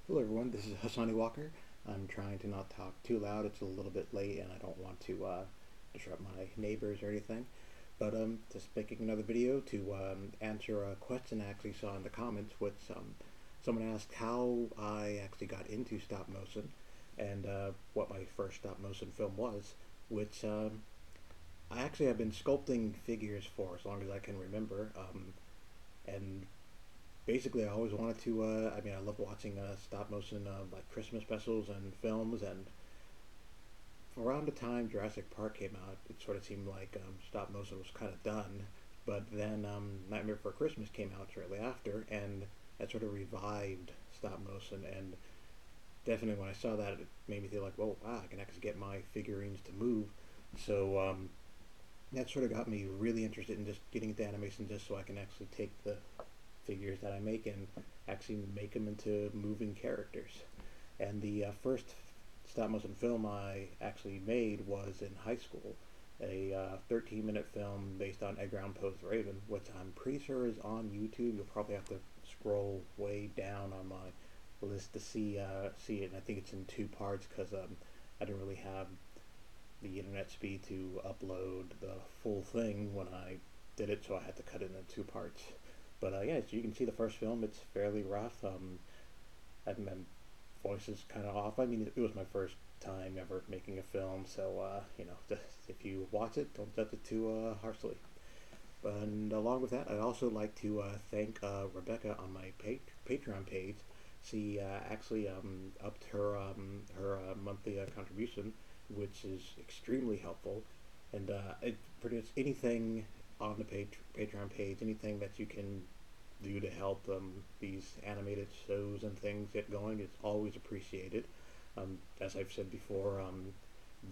Hello everyone, this is hasaniwalker. I'm trying to not talk too loud. It's a little bit late and I don't want to disrupt my neighbors or anything. But just making another video to answer a question I actually saw in the comments, which someone asked how I actually got into stop motion and what my first stop motion film was, which I actually have been sculpting figures for as long as I can remember. And basically, I always wanted to. I love watching stop motion like Christmas specials and films. And around the time Jurassic Park came out, it sort of seemed like stop motion was kind of done. But then Nightmare Before Christmas came out shortly after, and that sort of revived stop motion. And definitely, when I saw that, it made me feel like, "Whoa, wow! I can actually get my figurines to move." So that sort of got me really interested in just getting into animation, just so I can actually take the figures that I make and actually make them into moving characters. And the first stop motion film I actually made was in high school, a 13-minute film based on Edgar Allan Poe's Raven, which I'm pretty sure is on YouTube. You'll probably have to scroll way down on my list to see it. And I think it's in two parts because I didn't really have the internet speed to upload the full thing when I did it, so I had to cut it into two parts. But yeah, so you can see the first film. It's fairly rough. My voice is kind of off. I mean, it was my first time ever making a film, so just if you watch it, don't judge it too harshly. And along with that, I'd also like to thank Rebecca on my Patreon page. She actually upped her monthly contribution, which is extremely helpful. And it pretty much anything on the Patreon page, anything that you can do to help these animated shows and things get going is always appreciated. As I've said before,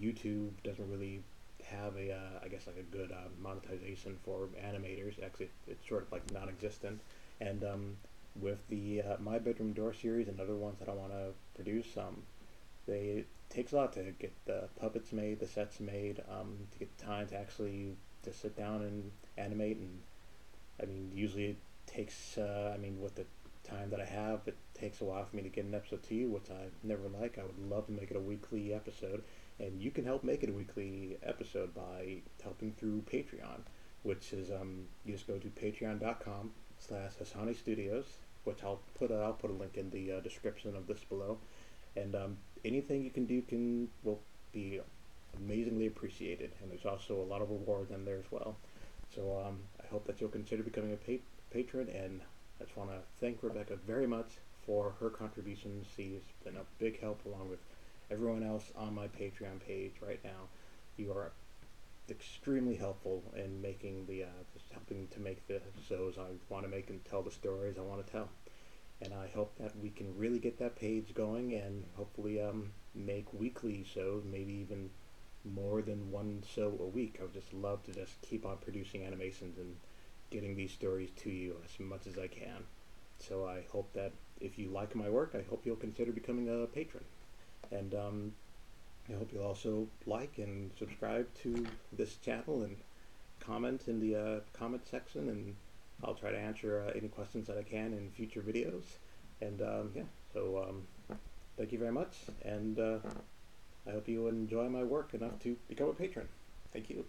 YouTube doesn't really have a, I guess, like a good monetization for animators. Actually, it's sort of like non-existent. And with the My Bedroom Door series and other ones that I want to produce, it takes a lot to get the puppets made, the sets made, to get time to actually to sit down and animate. And I mean, usually it takes, with the time that I have, it takes a while for me to get an episode to you, which I never like. I would love to make it a weekly episode, and you can help make it a weekly episode by helping through Patreon, which is you just go to patreon.com/Hasani Studios, which I'll put a link in the description of this below, and anything you can do will be amazingly appreciated, and there's also a lot of rewards in there as well. So I hope that you'll consider becoming a patron, and I just want to thank Rebecca very much for her contributions. She's been a big help along with everyone else on my Patreon page right now. You are extremely helpful in making just helping to make the shows I want to make and tell the stories I want to tell. And I hope that we can really get that page going and hopefully make weekly shows, maybe even more than one show a week. I would just love to just keep on producing animations and getting these stories to you as much as I can. So I hope that if you like my work, I hope you'll consider becoming a patron. And I hope you'll also like and subscribe to this channel and comment in the comment section, and I'll try to answer any questions that I can in future videos. And yeah, so thank you very much, and I hope you enjoy my work enough to become a patron. Thank you.